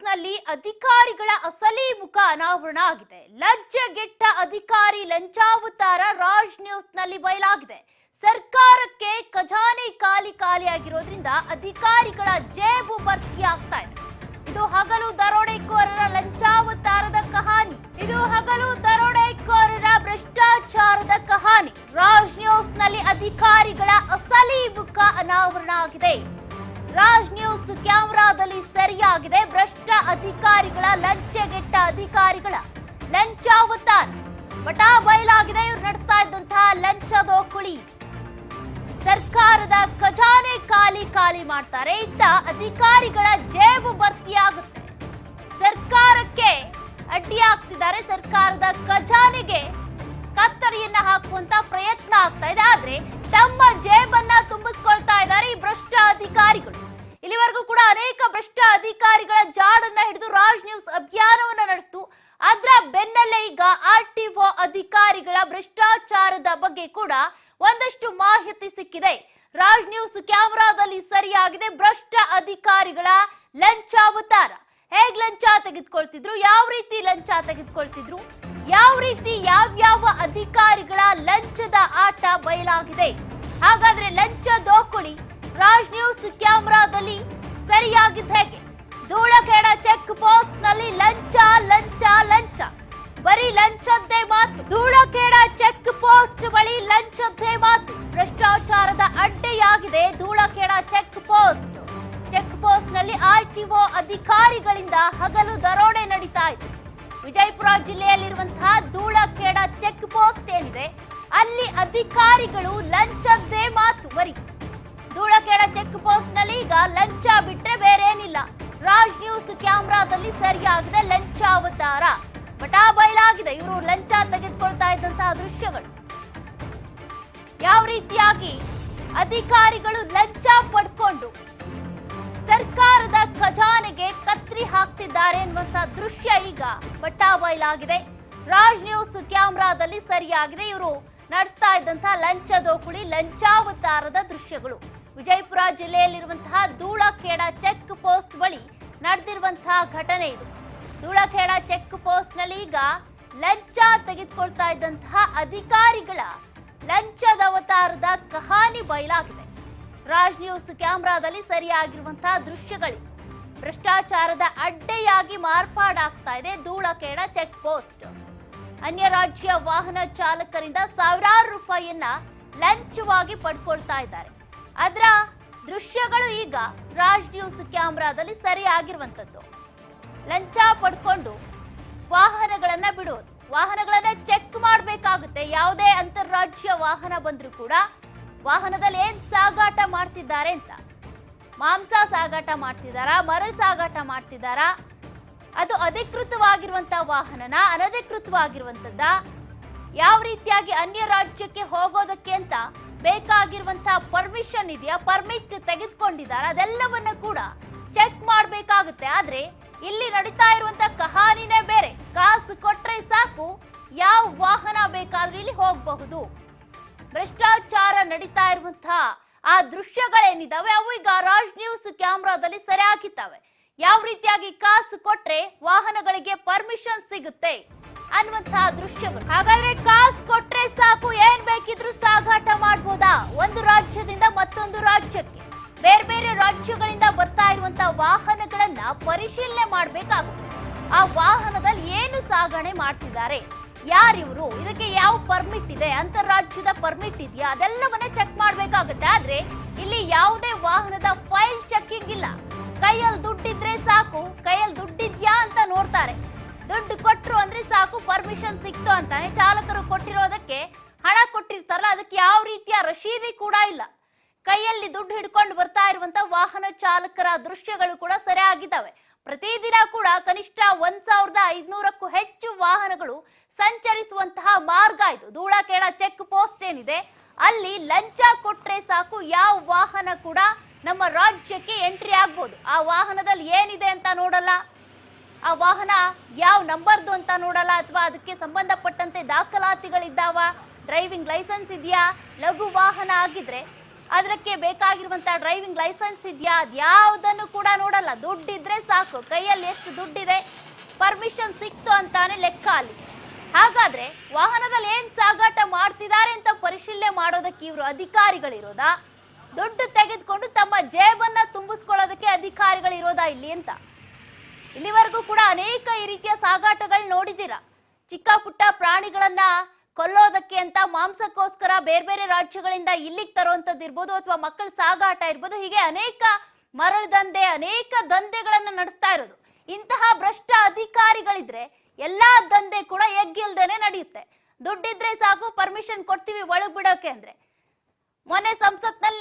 ನ್ಯೂಸ್ನಲ್ಲಿ ಅಧಿಕಾರಿಗಳ ಅಸಲಿ ಮುಖ ಅನಾವರಣ ಆಗಿದೆ. ಲಜ್ಜೆಗೆಟ್ಟ ಅಧಿಕಾರಿ ಲಂಚಾವತಾರ ರಾಜ್ ನ್ಯೂಸ್ನಲ್ಲಿ ಬಯಲಾಗಿದೆ. ಸರ್ಕಾರಕ್ಕೆ ಖಜಾನೆ ಖಾಲಿಯಾಗಿರೋದ್ರಿಂದ ಅಧಿಕಾರಿಗಳ ಜೇಬು ಭರ್ತಿ ಆಗ್ತಾ ಇದೆ. ಇದು ಹಗಲು ದರೋಡೆಕೋರರ ಲಂಚಾವತಾರದ ಕಹಾನಿ. ಇದು ಹಗಲು ದರೋಡೆಕೋರರ ಭ್ರಷ್ಟಾಚಾರದ ಕಹಾನಿ. ರಾಜ್ ನ್ಯೂಸ್ನಲ್ಲಿ ಅಧಿಕಾರಿಗಳ ಅಸಲಿ ಮುಖ ಅನಾವರಣ ಆಗಿದೆ. ರಾಜ್ ನ್ಯೂಸ್ ಕ್ಯಾಮೆರಾದಲ್ಲಿ ಸೆರೆಯಾಗಿದೆ ಭ್ರಷ್ಟ ಅಧಿಕಾರಿಗಳ ಲಂಚಗೆಟ್ಟ ಅಧಿಕಾರಿಗಳ ಲಂಚಾವತಾರ. ಬಟಾ ಬಯಲಾಗಿದೆ ಇವರು ನಡೆಸ್ತಾ ಇದ್ದಂತಹ ಲಂಚದೋಕುಳಿ. ಸರ್ಕಾರದ ಖಜಾನೆ ಖಾಲಿ ಮಾಡ್ತಾರೆ. ಇತ್ತ ಅಧಿಕಾರಿಗಳ ಜೇಬು ಭರ್ತಿಯಾಗುತ್ತೆ. ಸರ್ಕಾರಕ್ಕೆ ಅಡ್ಡಿಯಾಗ್ತಿದ್ದಾರೆ. ಸರ್ಕಾರದ ಖಜಾನೆಗೆ ಕತ್ತರಿಯನ್ನ ಹಾಕುವಂತ ಪ್ರಯತ್ನ ಆಗ್ತಾ ಇದೆ. ಆದ್ರೆ ತಮ್ಮ ಜೇಬನ್ನ ತುಂಬಿಸ್ಕೊಳ್ತಾ ಇದ್ದಾರೆ ಈ ಭ್ರಷ್ಟ ಅಧಿಕಾರಿಗಳು. ಇಲ್ಲಿವರೆಗೂ ಕೂಡ ಅನೇಕ ಭ್ರಷ್ಟ ಅಧಿಕಾರಿಗಳ ಜಾಡನ್ನ ಹಿಡಿದು ರಾಜ್ ನ್ಯೂಸ್ ಅಭಿಯಾನವನ್ನ ನಡೆಸಿತು. ಅದರ ಬೆನ್ನಲ್ಲೇ ಈಗ ಆರ್ಟಿಒ ಅಧಿಕಾರಿಗಳ ಭ್ರಷ್ಟಾಚಾರದ ಬಗ್ಗೆ ಕೂಡ ಒಂದಷ್ಟು ಮಾಹಿತಿ ಸಿಕ್ಕಿದೆ. ರಾಜ್ ನ್ಯೂಸ್ ಕ್ಯಾಮೆರಾದಲ್ಲಿ ಸರಿಯಾಗಿದೆ ಭ್ರಷ್ಟ ಅಧಿಕಾರಿಗಳ ಲಂಚಾವತಾರ. ಹೇಗ್ ಲಂಚ ತೆಗೆದುಕೊಳ್ತಿದ್ರು, ಯಾವ ರೀತಿ ಲಂಚ ತೆಗೆದುಕೊಳ್ತಿದ್ರು, ಯಾವ ರೀತಿ ಯಾವ್ಯಾವ ಅಧಿಕಾರಿಗಳ ಲಂಚದ ಆಟ ಬಯಲಾಗಿದೆ. ಹಾಗಾದ್ರೆ ಲಂಚ ದೋಕುಳಿ ರಾಜ್ ನ್ಯೂಸ್ ಕ್ಯಾಮೆರಾದಲ್ಲಿ ಸರಿಯಾಗಿದ್ದ ಹೇಗೆ? ಧೂಳಖೇಡ ಚೆಕ್ ಪೋಸ್ಟ್ ನಲ್ಲಿ ಲಂಚ ಲಂಚ ಲಂಚ, ಬರೀ ಲಂಚದ್ದೇ ಮಾತು. ಧೂಳಖೇಡ ಚೆಕ್ ಪೋಸ್ಟ್ ಬಳಿ ಲಂಚದ್ದೇ ಮಾತು. ಭ್ರಷ್ಟಾಚಾರದ ಅಡ್ಡೆಯಾಗಿದೆ Dhulkhed check post. Check post ನಲ್ಲಿ ಆರ್ಟಿಒ ಅಧಿಕಾರಿಗಳಿಂದ ಹಗಲು ದರೋಡೆ ನಡೀತಾ ಇದೆ. ವಿಜಯಪುರ ಜಿಲ್ಲೆಯಲ್ಲಿರುವಂತಹ ಧೂಳಖೇಡ ಚೆಕ್ ಪೋಸ್ಟ್ ಏನಿದೆ ಅಲ್ಲಿ ಅಧಿಕಾರಿಗಳು ಲಂಚದ್ದೇ ಮಾತು. ಬರೀ ಧೂಳಖೇಡ ಚೆಕ್ ಪೋಸ್ಟ್ ನಲ್ಲಿ ಈಗ ಲಂಚ ಬಿಟ್ರೆ ಬೇರೇನಿಲ್ಲ. ರಾಜ್ ನ್ಯೂಸ್ ಕ್ಯಾಮೆರಾದಲ್ಲಿ ಸರಿಯಾಗಿದೆ ಲಂಚಾವತಾರ. ಬಟಾ ಬಯಲಾಗಿದೆ ಇವರು ಲಂಚ ತೆಗೆದುಕೊಳ್ತಾ ಇದ್ದಂತಹ ದೃಶ್ಯಗಳು. ಯಾವ ರೀತಿಯಾಗಿ ಅಧಿಕಾರಿಗಳು ಲಂಚ ಪಡ್ಕೊಂಡು ಸರ್ಕಾರದ ಖಜಾನೆಗೆ ಕತ್ರಿ ಹಾಕ್ತಿದ್ದಾರೆ ಎನ್ನುವಂತಹ ದೃಶ್ಯ ಈಗ ಬಟಾ ಬಯಲಾಗಿದೆ. ರಾಜ್ ನ್ಯೂಸ್ ಕ್ಯಾಮೆರಾದಲ್ಲಿ ಸರಿಯಾಗಿದೆ ಇವರು ನಡೆಸ್ತಾ ಇದ್ದಂತಹ ಲಂಚದೋಕುಳಿ ಲಂಚಾವತಾರದ ದೃಶ್ಯಗಳು. ವಿಜಯಪುರ ಜಿಲ್ಲೆಯಲ್ಲಿರುವಂತಹ ಧೂಳಖೇಡ ಚೆಕ್ ಪೋಸ್ಟ್ ಬಳಿ ನಡೆದಿರುವಂತಹ ಘಟನೆ ಇದು. ಧೂಳಖೇಡ ಚೆಕ್ ಪೋಸ್ಟ್ ನಲ್ಲಿ ಈಗ ಲಂಚ ತೆಗೆದುಕೊಳ್ತಾ ಇದ್ದಂತಹ ಅಧಿಕಾರಿಗಳ ಲಂಚದ ಅವತಾರದ ಕಹಾನಿ ಬಯಲಾಗಿದೆ. ರಾಜ್ ನ್ಯೂಸ್ ಕ್ಯಾಮೆರಾದಲ್ಲಿ ಸರಿಯಾಗಿರುವಂತಹ ದೃಶ್ಯಗಳು. ಭ್ರಷ್ಟಾಚಾರದ ಅಡ್ಡೆಯಾಗಿ ಮಾರ್ಪಾಡಾಗ್ತಾ ಇದೆ ಧೂಳಖೇಡ ಚೆಕ್ ಪೋಸ್ಟ್. ಅನ್ಯ ರಾಜ್ಯ ವಾಹನ ಚಾಲಕರಿಂದ ಸಾವಿರಾರು ರೂಪಾಯಿಯನ್ನ ಲಂಚವಾಗಿ ಪಡ್ಕೊಳ್ತಾ ಇದ್ದಾರೆ. ಅದರ ದೃಶ್ಯಗಳು ಈಗ ರಾಜ್ ನ್ಯೂಸ್ ಕ್ಯಾಮೆರಾದಲ್ಲಿ ಸರಿಯಾಗಿರುವಂತದ್ದು. ಲಂಚ ಪಡ್ಕೊಂಡು ವಾಹನಗಳನ್ನ ಬಿಡುವುದು, ವಾಹನಗಳನ್ನ ಚೆಕ್ ಮಾಡಬೇಕಾಗುತ್ತೆ. ಯಾವುದೇ ಅಂತಾರಾಜ್ಯ ವಾಹನ ಬಂದ್ರೂ ಕೂಡ ವಾಹನದಲ್ಲಿ ಏನ್ ಸಾಗಾಟ ಮಾಡ್ತಿದ್ದಾರೆ ಅಂತ, ಮಾಂಸ ಸಾಗಾಟ ಮಾಡ್ತಿದ್ದಾರಾ, ಮರಳು ಸಾಗಾಟ ಮಾಡ್ತಿದ್ದಾರಾ, ಅದು ಅಧಿಕೃತವಾಗಿರುವಂತ ವಾಹನನ, ಅನಧಿಕೃತವಾಗಿರುವಂತದ್ದ, ಯಾವ ರೀತಿಯಾಗಿ ಅನ್ಯ ರಾಜ್ಯಕ್ಕೆ ಹೋಗೋದಕ್ಕೆ ಅಂತ ಬೇಕಾಗಿರುವಂತಹ ಪರ್ಮಿಷನ್ ಇದೆಯಾ, ಪರ್ಮಿಟ್ ತೆಗೆದುಕೊಂಡಿದ್ದಾರ, ಅದೆಲ್ಲವನ್ನ ಕೂಡ ಚೆಕ್ ಮಾಡಬೇಕಾಗುತ್ತೆ. ಆದ್ರೆ ಇಲ್ಲಿ ನಡೀತಾ ಇರುವಂತ ಕಹಾನಿನೇ ಬೇರೆ. ಕಾಸು ಕೊಟ್ರೆ ಸಾಕು ಯಾವ ವಾಹನ ಬೇಕಾದ್ರೂ ಇಲ್ಲಿ ಹೋಗಬಹುದು. ಭ್ರಷ್ಟಾಚಾರ ನಡೀತಾ ಇರುವಂತಹ ಆ ದೃಶ್ಯಗಳೇನಿದಾವೆ ಅವು ಈಗ ರಾಜ್ ನ್ಯೂಸ್ ಕ್ಯಾಮೆರಾದಲ್ಲಿ ಸೆರೆ ಹಾಕಿದ್ದಾವೆ. ಯಾವ ರೀತಿಯಾಗಿ ಕಾಸು ಕೊಟ್ರೆ ವಾಹನಗಳಿಗೆ ಪರ್ಮಿಷನ್ ಸಿಗುತ್ತೆ ಅನ್ನುವಂತಹ ದೃಶ್ಯಗಳು. ಹಾಗಾದ್ರೆ ಕಾಸು ಕೊಟ್ರೆ ಸಾಕು ಏನ್ ಬೇಕಿದ್ರು ಸಾಗಾಟ ಮಾಡಬಹುದಾ? ಒಂದು ರಾಜ್ಯದಿಂದ ಮತ್ತೊಂದು ರಾಜ್ಯಕ್ಕೆ, ಬೇರೆ ಬೇರೆ ರಾಜ್ಯಗಳಿಂದ ಬರ್ತಾ ಇರುವಂತಹ ವಾಹನಗಳನ್ನ ಪರಿಶೀಲನೆ ಮಾಡಬೇಕಾಗುತ್ತೆ. ಆ ವಾಹನದಲ್ಲಿ ಏನು ಸಾಗಣೆ ಮಾಡ್ತಿದ್ದಾರೆ, ಯಾರಿವರು, ಇದಕ್ಕೆ ಯಾವ ಪರ್ಮಿಟ್ ಇದೆ, ಅಂತಾರಾಜ್ಯದ ಪರ್ಮಿಟ್ ಇದೆಯಾ, ಅದೆಲ್ಲವನ್ನ ಚೆಕ್ ಮಾಡ್ಬೇಕಾಗುತ್ತೆ. ಆದ್ರೆ ಇಲ್ಲಿ ಯಾವುದೇ ವಾಹನದ ಫೈಲ್ ಚೆಕಿಂಗ್ ಇಲ್ಲ. ಕೈಯಲ್ಲಿ ದುಡ್ಡಿದ್ರೆ ಸಾಕು, ಕೈಯಲ್ಲಿ ದುಡ್ಡಿದ್ಯಾ ಅಂತ ನೋಡ್ತಾರೆ. ದುಡ್ಡು ಕೊಟ್ರು ಅಂದ್ರೆ ಸಾಕು ಪರ್ಮಿಷನ್ ಸಿಕ್ತು ಅಂತಾನೆ. ಚಾಲಕರು ಕೊಟ್ಟಿರೋದಕ್ಕೆ ಹಣ ಕೊಟ್ಟಿರ್ತಾರಲ್ಲ ಅದಕ್ಕೆ ಯಾವ ರೀತಿಯ ರಶೀದಿ ಕೂಡ ಇಲ್ಲ. ಕೈಯಲ್ಲಿ ದುಡ್ಡು ಹಿಡ್ಕೊಂಡು ಬರ್ತಾ ಇರುವಂತ ವಾಹನ ಚಾಲಕರ ದೃಶ್ಯಗಳು ಕೂಡ ಸರಿಯಾಗಿದ್ದಾವೆ. ಪ್ರತಿದಿನ ಕೂಡ ಕನಿಷ್ಠ 1500ಕ್ಕೂ ಹೆಚ್ಚು ವಾಹನಗಳು ಸಂಚರಿಸುವಂತಹ ಮಾರ್ಗ ಇದು. ಧೂಳಖೇಡ ಚೆಕ್ ಪೋಸ್ಟ್ ಏನಿದೆ ಅಲ್ಲಿ ಲಂಚ ಕೊಟ್ರೆ ಸಾಕು ಯಾವ ವಾಹನ ಕೂಡ ನಮ್ಮ ರಾಜ್ಯಕ್ಕೆ ಎಂಟ್ರಿ ಆಗ್ಬೋದು. ಆ ವಾಹನದಲ್ಲಿ ಏನಿದೆ ಅಂತ ನೋಡಲ್ಲ, ಆ ವಾಹನ ಯಾವ ನಂಬರ್ದು ಅಂತ ನೋಡಲ್ಲ, ಅಥವಾ ಅದಕ್ಕೆ ಸಂಬಂಧಪಟ್ಟಂತೆ ದಾಖಲಾತಿಗಳಿದ್ದಾವ, ಡ್ರೈವಿಂಗ್ ಲೈಸೆನ್ಸ್ ಇದೆಯಾ, ಲಘು ವಾಹನ ಆಗಿದ್ರೆ ಅದಕ್ಕೆ ಬೇಕಾಗಿರುವಂತ ಡ್ರೈವಿಂಗ್ ಲೈಸೆನ್ಸ್ ಇದೆಯಾ ಅದ್ಯಾವುದನ್ನು ಕೂಡ ನೋಡಲ್ಲ. ದುಡ್ಡಿದ್ರೆ ಸಾಕು, ಕೈಯಲ್ಲಿ ಎಷ್ಟು ದುಡ್ಡಿದೆ, ಪರ್ಮಿಷನ್ ಸಿಕ್ತು ಅಂತಾನೆ ಲೆಕ್ಕ ಅಲ್ಲಿ. ಹಾಗಾದ್ರೆ ವಾಹನದಲ್ಲಿ ಏನ್ ಸಾಗಾಟ ಮಾಡ್ತಿದ್ದಾರೆ ಅಂತ ಪರಿಶೀಲನೆ ಮಾಡೋದಕ್ಕೆ ಇವರು ಅಧಿಕಾರಿಗಳಿರೋದಾ, ದುಡ್ಡು ತೆಗೆದುಕೊಂಡು ತಮ್ಮ ಜೇಬನ್ನ ತುಂಬಿಸ್ಕೊಳ್ಳೋದಕ್ಕೆ ಅಧಿಕಾರಿಗಳಿರೋದಾ ಇಲ್ಲಿ ಅಂತ. ಇಲ್ಲಿವರೆಗೂ ಕೂಡ ಅನೇಕ ಈ ರೀತಿಯ ಸಾಗಾಟಗಳು ನೋಡಿದ್ದೀರಾ. ಚಿಕ್ಕ ಪುಟ್ಟ ಪ್ರಾಣಿಗಳನ್ನ ಕೊಲ್ಲೋದಕ್ಕೆ ಅಂತ ಮಾಂಸಕ್ಕೋಸ್ಕರ ಬೇರೆ ಬೇರೆ ರಾಜ್ಯಗಳಿಂದ ಇಲ್ಲಿಗೆ ತರುವಂತದ್ದು ಇರ್ಬೋದು, ಅಥವಾ ಮಕ್ಕಳ ಸಾಗಾಟ ಇರ್ಬೋದು, ಹೀಗೆ ಅನೇಕ ಮರಳು ದಂಧೆ, ಅನೇಕ ದಂಧೆಗಳನ್ನ ನಡೆಸ್ತಾ ಇರೋದು. ಇಂತಹ ಭ್ರಷ್ಟ ಅಧಿಕಾರಿಗಳಿದ್ರೆ ಎಲ್ಲಾ ದಂಧೆ ಕೂಡ ಎಗ್ಗಿಲ್ದೇನೆ ನಡೆಯುತ್ತೆ. ದುಡ್ಡಿದ್ರೆ ಸಾಕು, ಪರ್ಮಿಷನ್ ಕೊಡ್ತೀವಿ ಒಳಗ್ ಬಿಡೋಕೆ ಅಂದ್ರೆ. ಮೊನ್ನೆ ಸಂಸತ್ನಲ್ಲಿ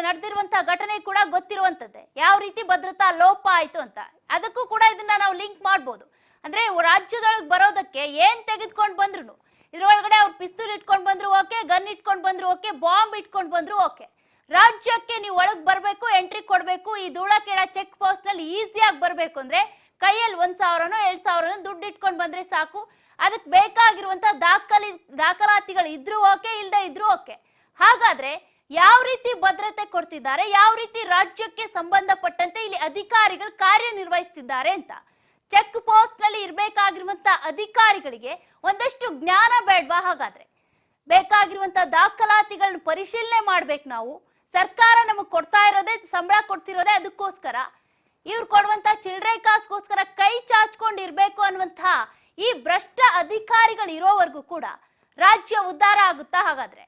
ನಡೆದಿರುವಂತಹ ಘಟನೆ ಕೂಡ ಗೊತ್ತಿರುವಂತದ್ದೇ, ಯಾವ ರೀತಿ ಭದ್ರತಾ ಲೋಪ ಆಯ್ತು ಅಂತ. ಅದಕ್ಕೂ ಕೂಡ ಇದನ್ನ ನಾವು ಲಿಂಕ್ ಮಾಡ್ಬೋದು. ಅಂದ್ರೆ ರಾಜ್ಯದೊಳಗೆ ಬರೋದಕ್ಕೆ ಏನ್ ತೆಗೆದುಕೊಂಡು ಬಂದ್ರು, ಇದ್ರೊಳಗಡೆ ಅವ್ರು ಪಿಸ್ತೂಲ್ ಇಟ್ಕೊಂಡ್ ಬಂದ್ರು ಓಕೆ, ಗನ್ ಇಟ್ಕೊಂಡ್ ಬಂದ್ರು ಓಕೆ, ಬಾಂಬ್ ಇಟ್ಕೊಂಡ್ ಬಂದ್ರು ಓಕೆ, ರಾಜ್ಯಕ್ಕೆ ನೀವು ಒಳಗ್ ಬರ್ಬೇಕು, ಎಂಟ್ರಿ ಕೊಡ್ಬೇಕು, ಈ ಧೂಳಖೇಡ ಚೆಕ್ ಪೋಸ್ಟ್ ನಲ್ಲಿ ಈಸಿಯಾಗಿ ಬರ್ಬೇಕು ಅಂದ್ರೆ ಕೈಯಲ್ಲಿ 1,000ನೋ 2,000ನೋ ದುಡ್ಡು ಇಟ್ಕೊಂಡ್ ಬಂದ್ರೆ ಸಾಕು. ಅದಕ್ಕೆ ಬೇಕಾಗಿರುವಂತ ದಾಖಲಾತಿಗಳು ಇದ್ರು ಓಕೆ, ಇಲ್ದೇ ಇದ್ರು ಓಕೆ. ಹಾಗಾದ್ರೆ ಯಾವ ರೀತಿ ಭದ್ರತೆ ಕೊಡ್ತಿದ್ದಾರೆ, ಯಾವ ರೀತಿ ರಾಜ್ಯಕ್ಕೆ ಸಂಬಂಧಪಟ್ಟಂತೆ ಇಲ್ಲಿ ಅಧಿಕಾರಿಗಳು ಕಾರ್ಯನಿರ್ವಹಿಸ್ತಿದ್ದಾರೆ ಅಂತ. ಚೆಕ್ ಪೋಸ್ಟ್ ನಲ್ಲಿ ಇರ್ಬೇಕಾಗಿರುವಂತ ಅಧಿಕಾರಿಗಳಿಗೆ ಒಂದಷ್ಟು ಜ್ಞಾನ ಬೇಡ್ವಾ? ಹಾಗಾದ್ರೆ ಬೇಕಾಗಿರುವಂತ ದಾಖಲಾತಿಗಳನ್ನ ಪರಿಶೀಲನೆ ಮಾಡ್ಬೇಕು ನಾವು. ಸರ್ಕಾರ ನಮಗ್ ಕೊಡ್ತಾ ಇರೋದೇ, ಸಂಬಳ ಕೊಡ್ತಿರೋದೇ ಅದಕ್ಕೋಸ್ಕರ. ಇವ್ರು ಕೊಡುವಂತ ಚಿಲ್ಡ್ರೆ ಕಾಸ್ಗೋಸ್ಕರ ಕೈ ಚಾಚ್ಕೊಂಡಿರ್ಬೇಕು ಅನ್ನುವಂತಹ ಈ ಭ್ರಷ್ಟ ಅಧಿಕಾರಿಗಳು ಇರೋವರೆಗೂ ಕೂಡ ರಾಜ್ಯ ಉದ್ಧಾರ ಆಗುತ್ತಾ? ಹಾಗಾದ್ರೆ